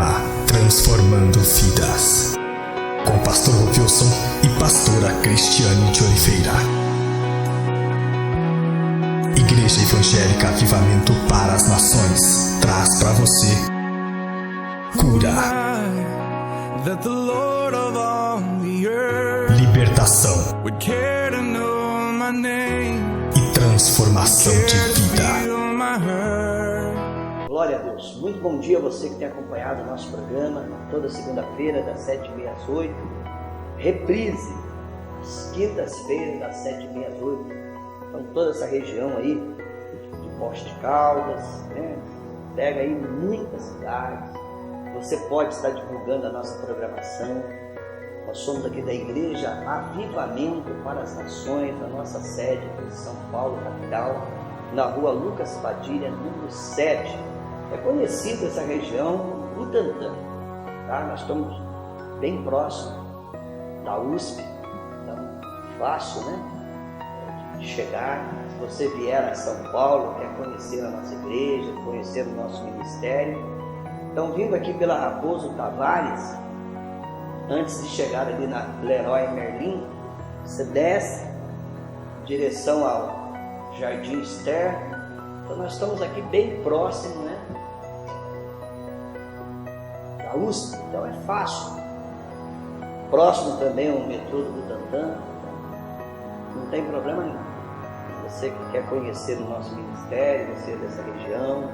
programa Transformando Vidas, com o pastor Wilson e pastora Cristiane de Oliveira. Igreja Evangélica Avivamento para as Nações traz para você cura, libertação e transformação de vida. Glória a Deus. Muito bom dia a você que tem acompanhado o nosso programa toda segunda-feira das 7h30 às 8h. Reprise às quintas-feiras das 7h30 às 8h. Então toda essa região aí de Poços de Caldas, né? Pega aí muitas cidades. Você pode estar divulgando a nossa programação. Nós somos aqui da Igreja Avivamento para as Nações, a nossa sede aqui em São Paulo, capital, na rua Lucas Padilha, número 7. É conhecida essa região, Butantã, tá? Nós estamos bem próximos da USP, então fácil, né, de chegar. Se você vier a São Paulo, quer conhecer a nossa igreja, conhecer o nosso ministério, então vindo aqui pela Raposo Tavares, antes de chegar ali na Leroy Merlin, você desce em direção ao Jardim Esther. Então nós estamos aqui bem próximo, né, da USP, então é fácil. Próximo também o metrô do Butantã, não tem problema nenhum. Você que quer conhecer o nosso ministério, você dessa região,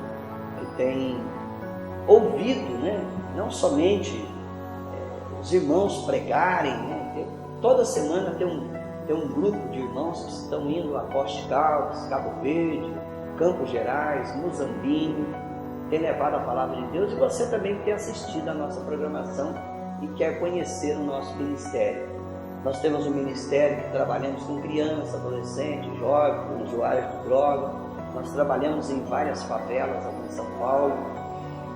que tem ouvido, né, não somente os irmãos pregarem, né, toda semana tem um grupo de irmãos que estão indo a Poços de Caldas, Cabo Verde, Campos Gerais, Muzambinho, tem levado a palavra de Deus, e você também tem assistido a nossa programação e quer conhecer o nosso ministério. Nós temos um ministério que trabalhamos com criança, adolescente, jovem, com usuários de droga. Nós trabalhamos em várias favelas aqui em São Paulo.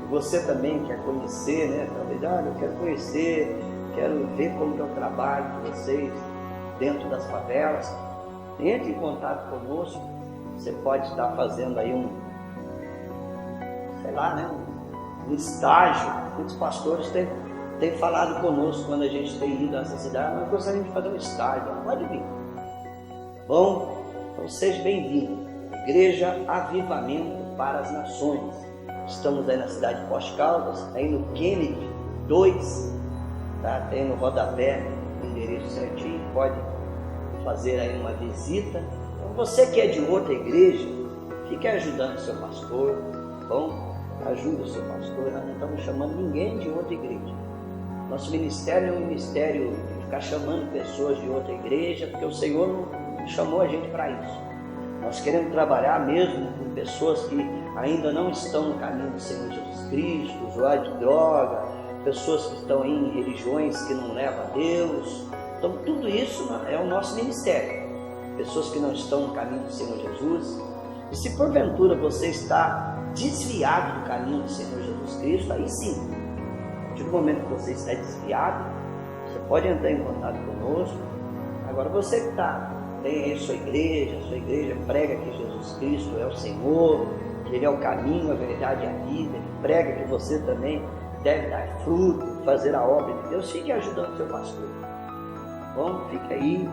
E você também quer conhecer, né? Talvez, eu quero conhecer, quero ver como é o trabalho de vocês dentro das favelas. Entre em contato conosco. Você pode estar fazendo aí um estágio. Muitos pastores têm falado conosco quando a gente tem ido a essa cidade. Nós gostaríamos de fazer um estágio. Pode vir. Bom, então seja bem-vindo. Igreja Avivamento para as Nações. Estamos aí na cidade de Poços de Caldas, aí no Kennedy 2, tá? Tem no rodapé o endereço certinho. Pode fazer aí uma visita. Então, você que é de outra igreja, fique ajudando o seu pastor, bom? Ajuda o seu pastor. Nós não estamos chamando ninguém de outra igreja. Nosso ministério é um ministério de ficar chamando pessoas de outra igreja, porque o Senhor não chamou a gente para isso. Nós queremos trabalhar mesmo com pessoas que ainda não estão no caminho do Senhor Jesus Cristo, usuários de droga, pessoas que estão em religiões que não levam a Deus. Então tudo isso é o nosso ministério. Pessoas que não estão no caminho do Senhor Jesus. E se porventura você está desviado do caminho do Senhor Jesus Cristo, aí sim, a partir do momento que você está desviado, você pode entrar em contato conosco. Agora você que tem aí sua igreja prega que Jesus Cristo é o Senhor, que Ele é o caminho, a verdade e a vida, que prega que você também deve dar fruto, fazer a obra de Deus, fique ajudando o seu pastor. Bom, fica aí.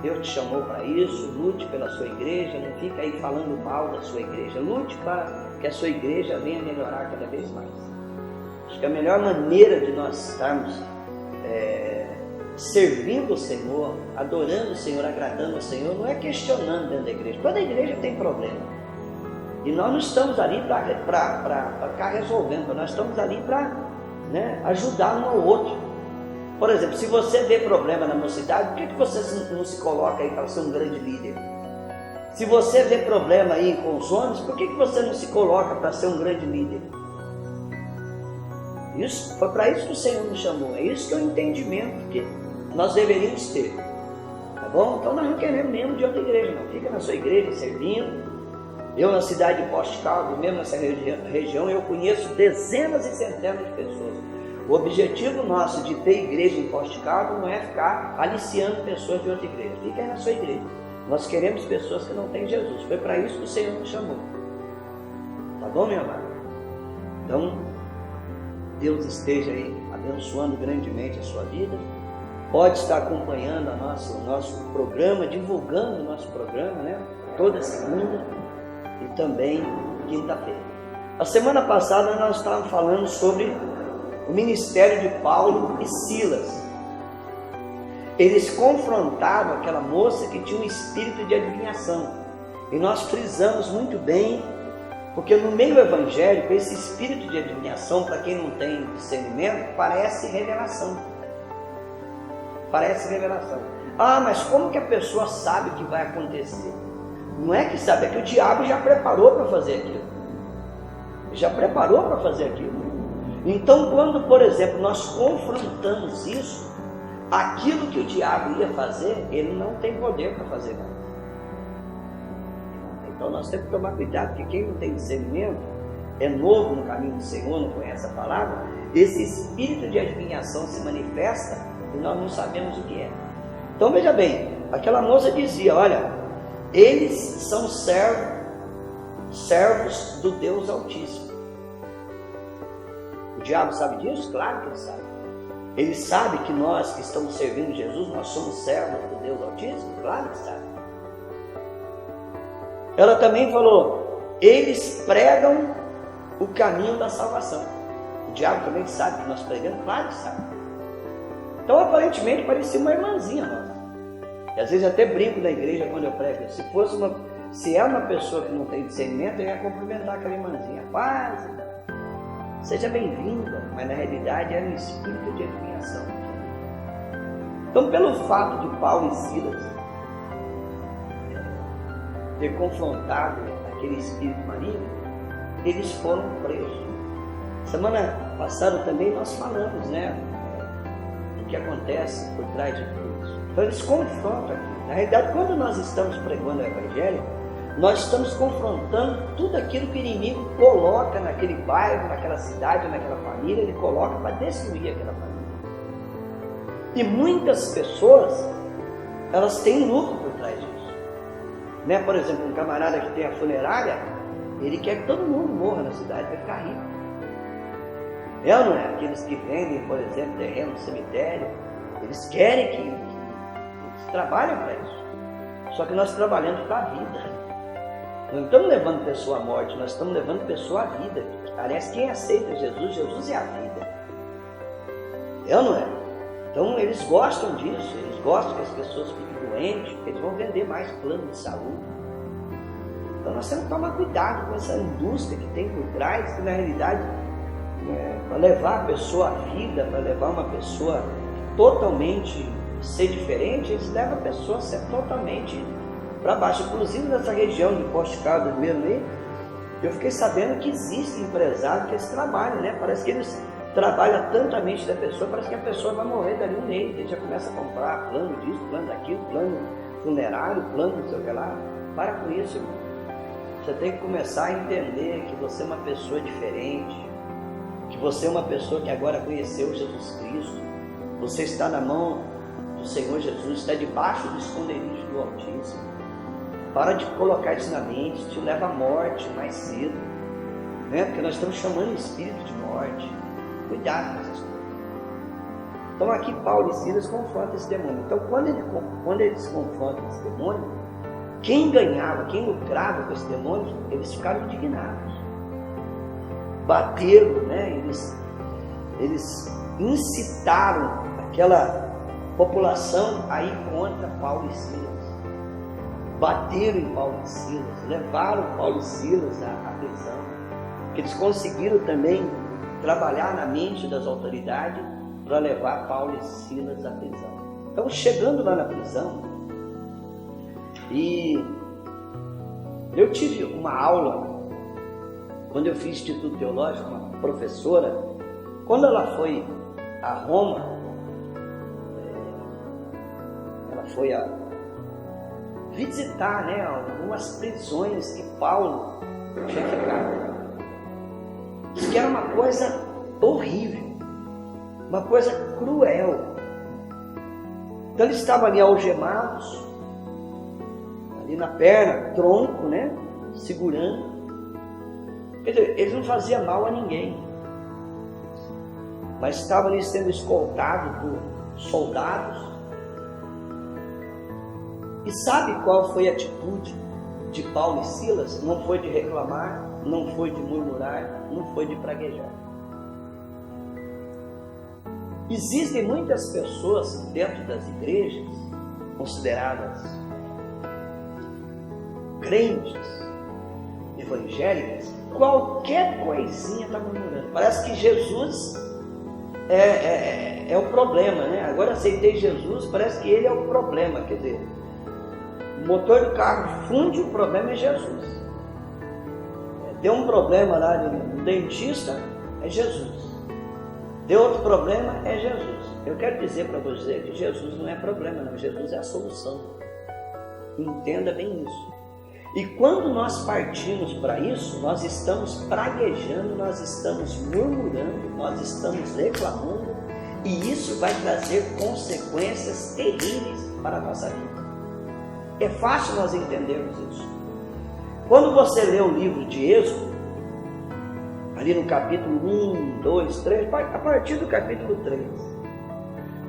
Deus te chamou para isso, lute pela sua igreja, não fica aí falando mal da sua igreja, lute para que a sua igreja venha melhorar cada vez mais. Acho que a melhor maneira de nós estarmos servindo o Senhor, adorando o Senhor, agradando o Senhor, não é questionando dentro da igreja. Toda igreja tem problema. E nós não estamos ali para ficar resolvendo, nós estamos ali para, né, ajudar um ao outro. Por exemplo, se você vê problema na mocidade, por que você não se coloca aí para ser um grande líder? Se você vê problema aí com os homens, por que você não se coloca para ser um grande líder? Isso, foi para isso que o Senhor nos chamou. É isso que é o entendimento que nós deveríamos ter. Tá bom? Então nós não queremos mesmo de outra igreja, não. Fica na sua igreja servindo. Eu na cidade de Poços de Caldas, mesmo nessa região, eu conheço dezenas e centenas de pessoas. O objetivo nosso de ter igreja em Poços de Caldas não é ficar aliciando pessoas de outra igreja. Fica aí na sua igreja. Nós queremos pessoas que não têm Jesus. Foi para isso que o Senhor nos chamou. Tá bom, meu amado? Então, Deus esteja aí abençoando grandemente a sua vida. Pode estar acompanhando o nosso programa, divulgando o nosso programa, né? Toda segunda e também quinta-feira. A semana passada nós estávamos falando sobre o ministério de Paulo e Silas. Eles confrontaram aquela moça que tinha um espírito de adivinhação. E nós frisamos muito bem, porque no meio evangélico, esse espírito de adivinhação, para quem não tem discernimento, parece revelação. Parece revelação. Ah, mas como que a pessoa sabe o que vai acontecer? Não é que sabe, é que o diabo já preparou para fazer aquilo. Já preparou para fazer aquilo. Então, quando, por exemplo, nós confrontamos isso, aquilo que o diabo ia fazer, ele não tem poder para fazer mais. Então nós temos que tomar cuidado, porque quem não tem discernimento, é novo no caminho do Senhor, não conhece a palavra, esse espírito de adivinhação se manifesta e nós não sabemos o que é. Então veja bem, aquela moça dizia, olha, eles são servos do Deus Altíssimo. O diabo sabe disso? Claro que ele sabe. Ele sabe que nós que estamos servindo Jesus, nós somos servos do Deus Altíssimo? Claro que sabe. Ela também falou, eles pregam o caminho da salvação. O diabo também sabe que nós pregamos? Claro que sabe. Então aparentemente parecia uma irmãzinha nossa. E às vezes até brinco na igreja quando eu prego. Se é uma pessoa que não tem discernimento, eu ia cumprimentar aquela irmãzinha. Paz, seja bem-vinda. Mas na realidade era um espírito de adivinhação. Então pelo fato de Paulo e Silas ter confrontado aquele espírito maligno, eles foram presos. Semana passada também nós falamos, né, o que acontece por trás de tudo isso. Então eles confrontam aquilo. Na realidade, quando nós estamos pregando o Evangelho, nós estamos confrontando tudo aquilo que o inimigo coloca naquele bairro, naquela cidade, naquela família, ele coloca para destruir aquela família. E muitas pessoas, elas têm lucro por trás disso. Né? Por exemplo, um camarada que tem a funerária, ele quer que todo mundo morra na cidade para ficar rico. É ou não é? Aqueles que vendem, por exemplo, terreno no cemitério, eles querem que eles trabalhem para isso. Só que nós trabalhamos para a vida. Nós não estamos levando pessoa à morte, nós estamos levando pessoa à vida. Aliás, quem aceita Jesus, Jesus é a vida. É ou não é? Então eles gostam disso, eles gostam que as pessoas fiquem doentes, porque eles vão vender mais plano de saúde. Então nós temos que tomar cuidado com essa indústria que tem por trás, que na realidade, para levar a pessoa à vida, para levar uma pessoa totalmente ser diferente, eles levam a pessoa a ser totalmente para baixo. Inclusive nessa região de Poste Caldas mesmo aí, eu fiquei sabendo que existem empresários que eles trabalham, né? Parece que eles trabalham tanto a mente da pessoa, parece que a pessoa vai morrer dali um mês, ele já começa a comprar plano disso, plano daquilo, plano funerário, plano não sei o que lá. Para com isso, irmão. Você tem que começar a entender que você é uma pessoa diferente, que você é uma pessoa que agora conheceu Jesus Cristo, você está na mão do Senhor Jesus, está debaixo do esconderijo do Altíssimo. Para de colocar isso na mente, te leva à morte mais cedo, né? Porque nós estamos chamando o espírito de morte. Cuidado com essas coisas. Então aqui Paulo e Silas confrontam esse demônio. Então quando eles confrontam esse demônio, quem ganhava, quem lucrava com esse demônio, eles ficaram indignados. Bateram, né? Eles incitaram aquela população a ir contra Paulo e Silas. Bateram em Paulo e Silas, levaram Paulo e Silas à prisão. Eles conseguiram também trabalhar na mente das autoridades para levar Paulo e Silas à prisão. Então, chegando lá na prisão, e eu tive uma aula, quando eu fiz Instituto Teológico, uma professora, quando ela foi a Roma, ela foi a visitar, né, algumas prisões que Paulo tinha ficado. Diz que era uma coisa horrível, uma coisa cruel. Então eles estavam ali algemados, ali na perna, tronco, né, segurando. Quer dizer, eles não faziam mal a ninguém. mas estavam ali sendo escoltados por soldados. E sabe qual foi a atitude de Paulo e Silas? Não foi de reclamar, não foi de murmurar, não foi de praguejar. Existem muitas pessoas dentro das igrejas consideradas crentes, evangélicas, qualquer coisinha está murmurando. Parece que Jesus é o problema, né? Agora aceitei Jesus, parece que ele é o problema. Quer dizer, o motor do carro funde, o problema é Jesus. Deu um problema lá no dentista, é Jesus. Deu outro problema, é Jesus. Eu quero dizer para você que Jesus não é problema, não. Jesus é a solução. Entenda bem isso. E quando nós partimos para isso, nós estamos praguejando, nós estamos murmurando, nós estamos reclamando, e isso vai trazer consequências terríveis para a nossa vida. É fácil nós entendermos isso. Quando você lê o livro de Êxodo, ali no capítulo 1, 2, 3, a partir do capítulo 3,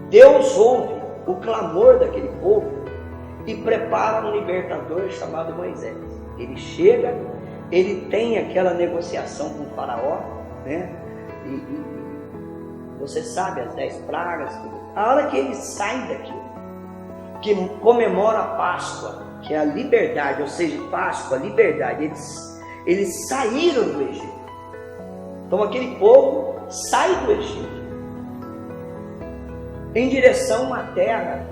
Deus ouve o clamor daquele povo e prepara um libertador chamado Moisés. Ele chega, ele tem aquela negociação com o faraó, né? E você sabe, as 10 pragas, a hora que ele sai daquilo, que comemora a Páscoa, que é a liberdade, ou seja, Páscoa, liberdade, eles saíram do Egito. Então aquele povo sai do Egito em direção a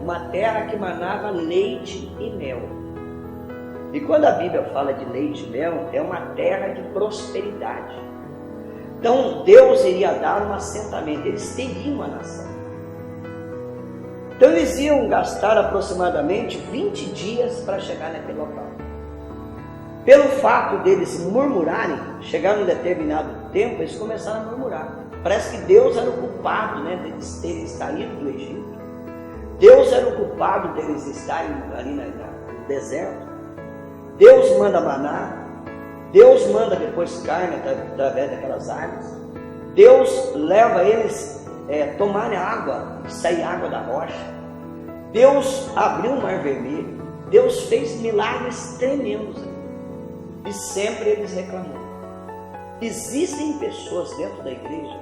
uma terra que manava leite e mel. E quando a Bíblia fala de leite e mel, é uma terra de prosperidade. Então Deus iria dar um assentamento, eles teriam uma nação. Então eles iam gastar aproximadamente 20 dias para chegar naquele local. Pelo fato deles murmurarem, chegar num determinado tempo, eles começaram a murmurar. Parece que Deus era o culpado, né, deles terem saído do Egito. Deus era o culpado deles estarem ali no deserto. Deus manda maná. Deus manda depois carne através daquelas árvores. Deus leva eles tomarem água, sair água da rocha. Deus abriu o mar vermelho. Deus fez milagres tremendos. E sempre eles reclamam. Existem pessoas dentro da igreja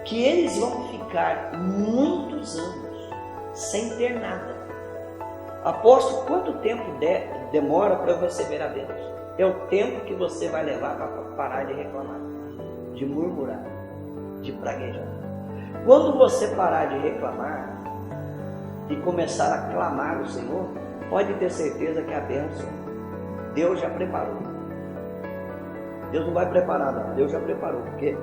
que eles vão ficar muitos anos sem ter nada. Aposto quanto tempo demora para eu receber a Deus. É o tempo que você vai levar para parar de reclamar, de murmurar, de praguejar. Quando você parar de reclamar e começar a clamar o Senhor, pode ter certeza que a bênção Deus já preparou. Deus não vai preparar, não. Deus já preparou, porque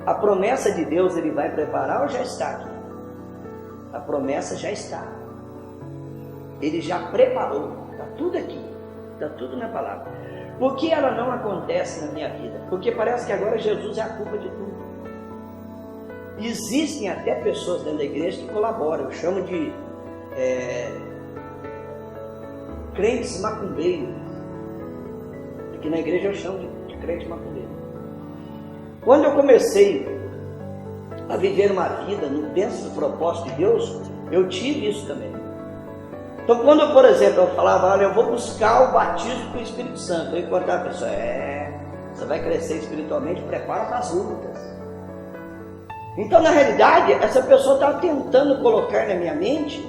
a promessa de Deus Ele vai preparar ou já está aqui? A promessa já está. Ele já preparou, está tudo aqui, está tudo na palavra. Por que ela não acontece na minha vida? Porque parece que agora Jesus é a culpa de tudo. Existem até pessoas dentro da igreja que colaboram, eu chamo de crentes macumbeiros. Aqui na igreja eu chamo de crente macumbeiro. Quando eu comecei a viver uma vida dentro do propósito de Deus, eu tive isso também. Então quando, por exemplo, eu falava, olha, eu vou buscar o batismo com o Espírito Santo, eu encontrava a pessoa, você vai crescer espiritualmente, prepara para as lutas. Então na realidade, essa pessoa estava tentando colocar na minha mente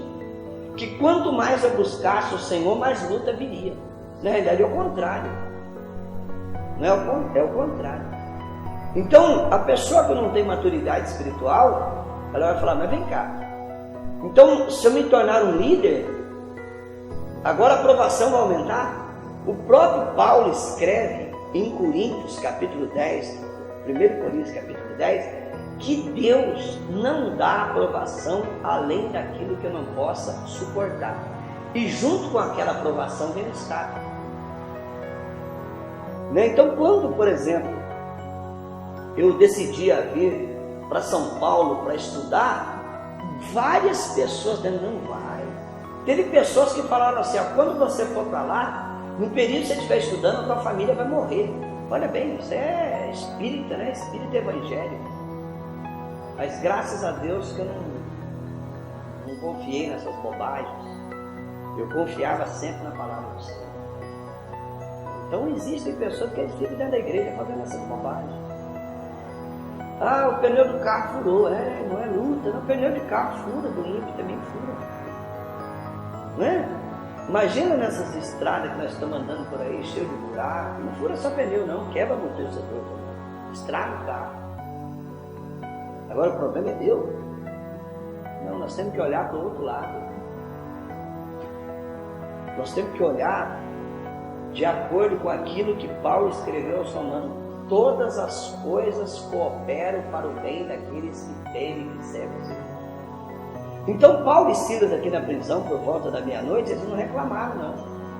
que quanto mais eu buscasse o Senhor, mais luta viria. Na realidade é o contrário. É o contrário. Então, a pessoa que não tem maturidade espiritual, ela vai falar, mas vem cá. Então, se eu me tornar um líder, agora a aprovação vai aumentar? O próprio Paulo escreve em Coríntios, capítulo 10, 1 Coríntios, capítulo 10, que Deus não dá aprovação além daquilo que eu não possa suportar. E junto com aquela aprovação vem o estado. Então quando, por exemplo, eu decidi vir para São Paulo para estudar, várias pessoas dizendo, não vai. Teve pessoas que falaram assim, quando você for para lá, no período que você estiver estudando, a tua família vai morrer. Olha bem, você é espírita, né? Espírita evangélico. Mas graças a Deus que eu não confiei nessas bobagens. Eu confiava sempre na palavra do Senhor. Então existem pessoas que ficam dentro da igreja fazendo essas bobagens. Ah, o pneu do carro furou. Não é luta, não. O pneu de carro fura, do ímpio também fura. Não é? Imagina nessas estradas que nós estamos andando por aí, cheio de buraco. Não fura só pneu não, quebra o amortecedor. Estraga o carro. Agora o problema é Deus. Não, nós temos que olhar para o outro lado. Nós temos que olhar de acordo com aquilo que Paulo escreveu aos Romanos. Todas as coisas cooperam para o bem daqueles que temem e servem a Deus. Então Paulo e Silas aqui na prisão por volta da meia-noite, eles não reclamaram não.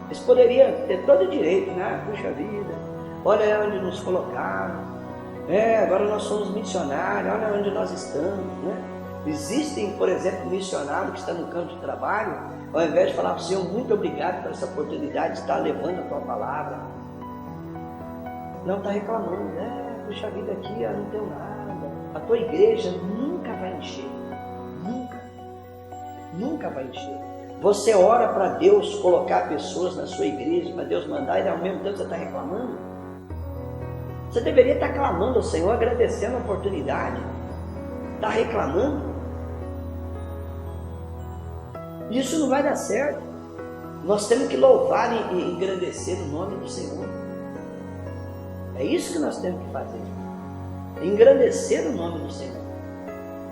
Eles poderiam ter todo o direito, né? Puxa vida, olha onde nos colocaram. Agora nós somos missionários, olha onde nós estamos, né? Existem, por exemplo, missionários que estão no campo de trabalho, ao invés de falar para o Senhor, muito obrigado por essa oportunidade de estar levando a tua palavra, não está reclamando, puxa vida aqui, eu não tenho nada. A tua igreja nunca vai encher, nunca vai encher. Você ora para Deus colocar pessoas na sua igreja, para Deus mandar, e ao mesmo tempo você está reclamando. Você deveria estar clamando ao Senhor, agradecendo a oportunidade. Está reclamando? Isso não vai dar certo. Nós temos que louvar e engrandecer o nome do Senhor. É isso que nós temos que fazer. Engrandecer o nome do Senhor.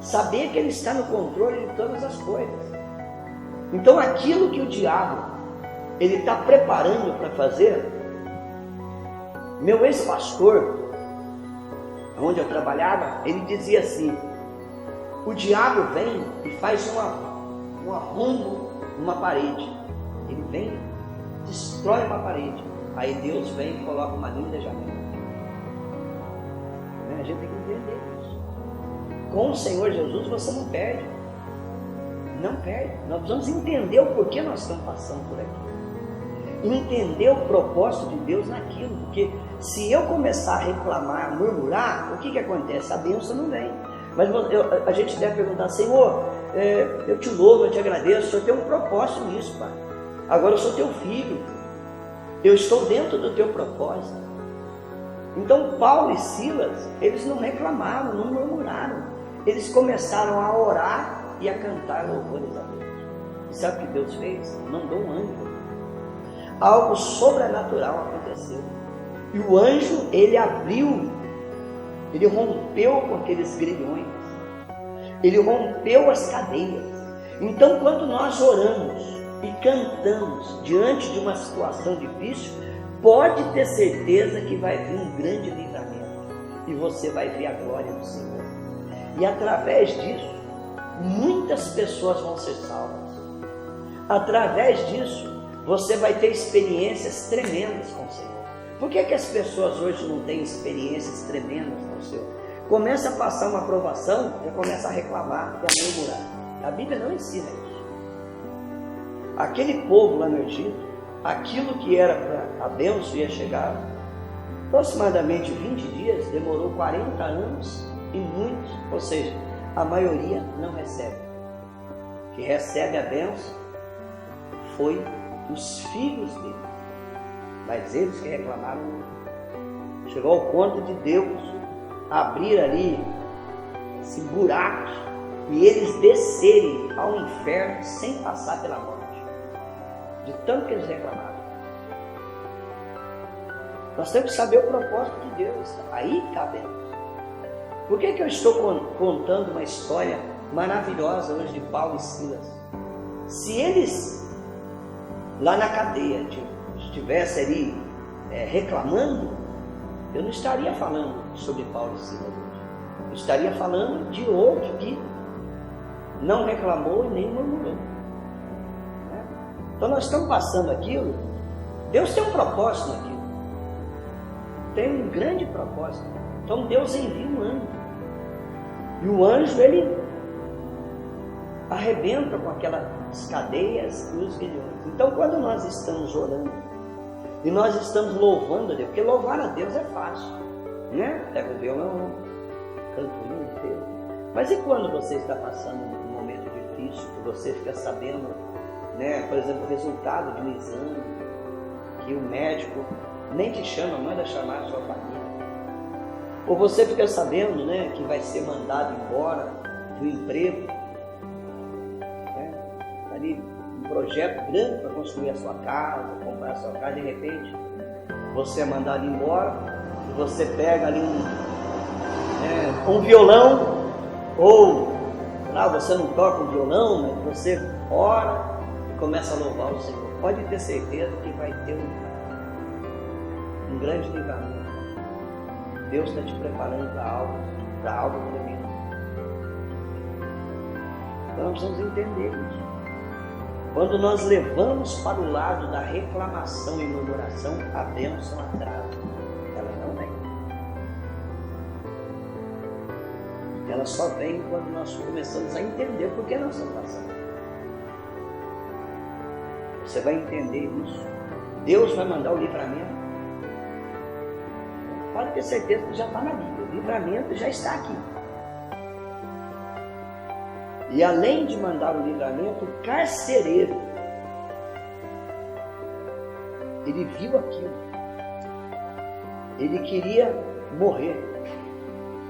Saber que Ele está no controle de todas as coisas. Então aquilo que o diabo ele está preparando para fazer. Meu ex-pastor, onde eu trabalhava, ele dizia assim: o diabo vem e faz um arrombo numa parede. Ele vem, destrói uma parede. Aí Deus vem e coloca uma linda janela. A gente tem que entender isso. Com o Senhor Jesus você não perde. Não perde. Nós precisamos entender o porquê nós estamos passando por aqui. Entender o propósito de Deus naquilo. Porque se eu começar a reclamar, a murmurar, o que acontece? A bênção não vem. Mas a gente deve perguntar: Senhor, eu te louvo, eu te agradeço, o Senhor tem um propósito nisso, Pai. Agora eu sou teu filho, eu estou dentro do teu propósito. Então Paulo e Silas, eles não reclamaram, não murmuraram. Eles começaram a orar e a cantar louvores a Deus. E sabe o que Deus fez? Mandou um anjo. Algo sobrenatural aconteceu. E o anjo, ele abriu, ele rompeu com aqueles grilhões, ele rompeu as cadeias. Então quando nós oramos e cantamos diante de uma situação difícil, pode ter certeza que vai vir um grande livramento e você vai ver a glória do Senhor. E através disso, muitas pessoas vão ser salvas. Através disso, você vai ter experiências tremendas com o Senhor. Por que as pessoas hoje não têm experiências tremendas com o Senhor? Começa a passar uma provação, já começa a reclamar e a murmurar. A Bíblia não ensina isso. Aquele povo lá no Egito, aquilo que era para a bênção ia chegar aproximadamente 20 dias, demorou 40 anos e muitos, ou seja, a maioria não recebe. Que recebe a bênção foi os filhos dele, mas eles que reclamaram. Chegou ao ponto de Deus abrir ali esse buraco e eles descerem ao inferno sem passar pela morte, de tanto que eles reclamaram. Nós temos que saber o propósito de Deus. Aí está bem. Por que eu estou contando uma história maravilhosa hoje de Paulo e Silas? Se eles lá na cadeia estivessem ali reclamando, eu não estaria falando sobre Paulo e Silas hoje. Eu estaria falando de outro que não reclamou e nem murmurou. Então nós estamos passando aquilo. Deus tem um propósito naquilo. Tem um grande propósito. Então Deus envia um anjo. E o anjo, ele arrebenta com aquelas cadeias e os grilhões. Então quando nós estamos orando e nós estamos louvando a Deus, porque louvar a Deus é fácil, né? Pega o violão, canto o hino de Deus. Mas e quando você está passando um momento difícil, que você fica sabendo, né, por exemplo, o resultado de um exame, que o médico nem te chama, manda chamar a sua família. Ou você fica sabendo, né, que vai ser mandado embora do emprego, né, ali um projeto grande para construir a sua casa, comprar a sua casa, de repente você é mandado embora e você pega ali um violão, ou lá você não toca um violão, mas você ora e começa a louvar o Senhor. Pode ter certeza que vai ter um grande livramento. Deus está te preparando para algo tremendo. Então nós precisamos entender isso. Quando nós levamos para o lado da reclamação e murmuração, a bênção atrasa. Ela não vem. Ela só vem quando nós começamos a entender por que nós estamos passando. Você vai entender isso. Deus vai mandar o livramento. Pode ter certeza que já está na Bíblia. O livramento já está aqui. E além de mandar o livramento, o carcereiro, ele viu aquilo. Ele queria morrer.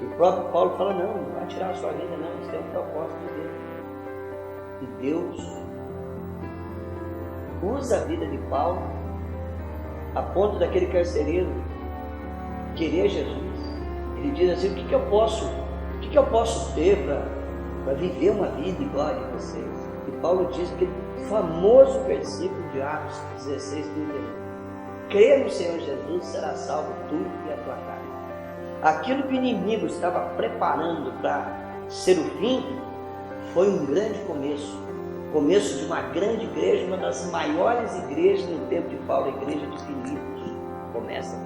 E o próprio Paulo fala, não vai tirar a sua vida, não, isso é um propósito de Deus. E Deus usa a vida de Paulo a ponto daquele carcereiro querer Jesus. Ele diz assim, o que eu posso ter para viver uma vida igual a de vocês? E Paulo diz aquele famoso versículo de Atos 16, 31. Crê no Senhor Jesus, será salvo tu e a tua casa. Aquilo que o inimigo estava preparando para ser o fim, foi um grande começo de uma grande igreja, uma das maiores igrejas no tempo de Paulo, a igreja de Filipos. Começa.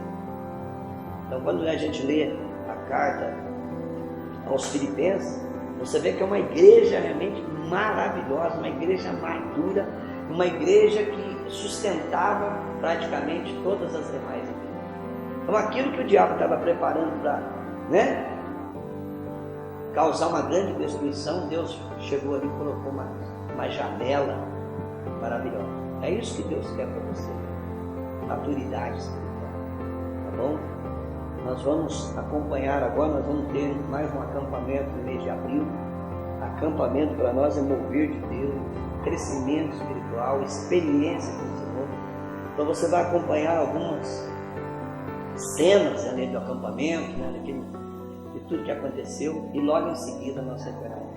Então, quando a gente lê a carta aos Filipenses, você vê que é uma igreja realmente maravilhosa, uma igreja madura, uma igreja que sustentava praticamente todas as demais igrejas. Então, aquilo que o diabo estava preparando para, causar uma grande destruição, Deus chegou ali e colocou uma janela maravilhosa. É isso que Deus quer para você. Maturidade espiritual. Tá bom? Nós vamos acompanhar agora, nós vamos ter mais um acampamento no mês de abril. Acampamento para nós é mover de Deus, crescimento espiritual, experiência com o Senhor. Então você vai acompanhar algumas cenas ali do acampamento, de tudo que aconteceu, e logo em seguida nós retornaremos.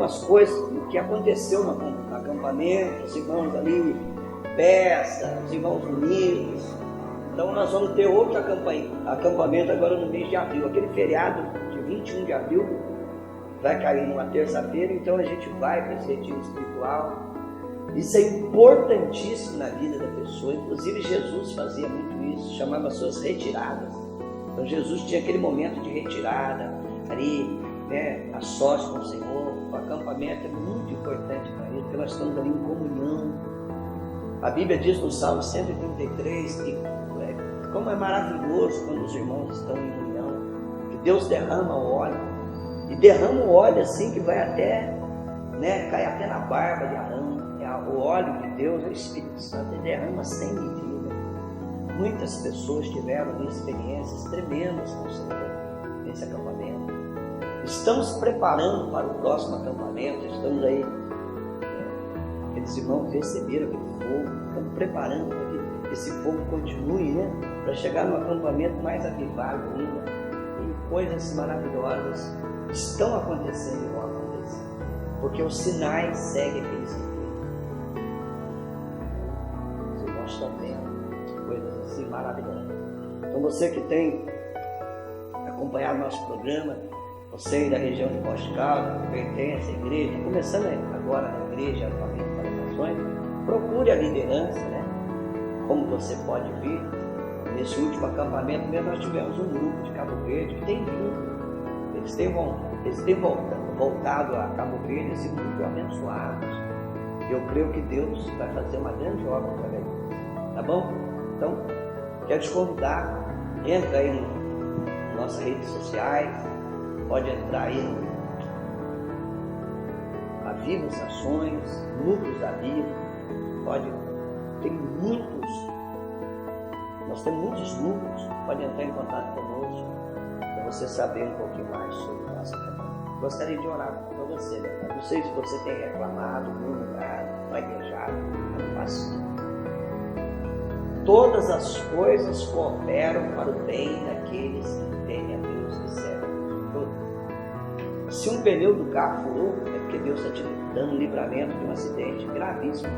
algumas coisas que aconteceu no acampamento, os irmãos ali, festa, os irmãos unidos. Então nós vamos ter outro acampamento agora no mês de abril. Aquele feriado de 21 de abril vai cair numa terça-feira, então a gente vai para esse retiro espiritual. Isso é importantíssimo na vida da pessoa. Inclusive Jesus fazia muito isso, chamava suas retiradas. Então Jesus tinha aquele momento de retirada, ali, né, a sós com o Senhor. O acampamento é muito importante para ele, porque nós estamos ali em comunhão. A Bíblia diz no Salmo 133 que como é maravilhoso quando os irmãos estão em união, que Deus derrama o óleo, e derrama o óleo assim que vai até, né, cai até na barba de Arão. O óleo de Deus, o Espírito Santo, ele derrama sem medida. Muitas pessoas tiveram experiências tremendas com o Senhor nesse acampamento. Estamos preparando para o próximo acampamento, estamos aí, aqueles irmãos receberam aquele fogo, estamos preparando para que esse fogo continue, né, para chegar no acampamento mais avivado ainda. E coisas maravilhosas estão acontecendo e vão acontecer, porque os sinais seguem aqueles que estão vendo coisas assim maravilhosas. Então você que tem acompanhado nosso programa, você aí da região de Poste Caldas, que pertence à igreja, começando agora na igreja Família para Nações, procure a liderança, né? Como você pode vir, nesse último acampamento mesmo nós tivemos um grupo de Cabo Verde que tem vindo, eles têm voltado a Cabo Verde, esse grupo é abençoado. Eu creio que Deus vai fazer uma grande obra através disso. Tá bom? Então, quero te convidar, entra aí nas nossas redes sociais, pode entrar aí no Aviva as Ações, Núcleos da Bíblia, nós temos muitos núcleos, pode entrar em contato conosco, para você saber um pouquinho mais sobre o nosso trabalho. Gostaria de orar por você, né? Não sei se você tem reclamado, murmurado, vaguejado, não faça. Todas as coisas cooperam para o bem daqueles que temem a Deus e servem. Se um pneu do carro furou, é porque Deus está te dando um livramento de um acidente gravíssimo.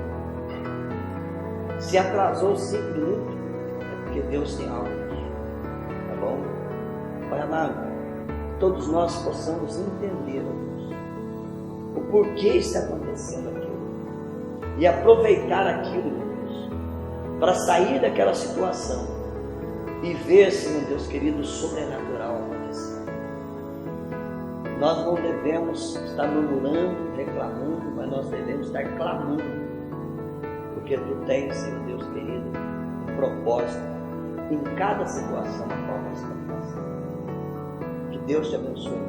Se atrasou 5 minutos, é porque Deus tem algo aqui. Tá bom? Pai amado, todos nós possamos entender, Deus, o porquê está acontecendo aquilo e aproveitar aquilo, Deus, para sair daquela situação e ver, Senhor Deus querido, o sobrenatural acontecer. Nós não devemos estar murmurando, reclamando, mas nós devemos estar clamando, porque Tu tens, Senhor Deus querido, um propósito em cada situação a qual nós estamos passando. Que Deus te abençoe.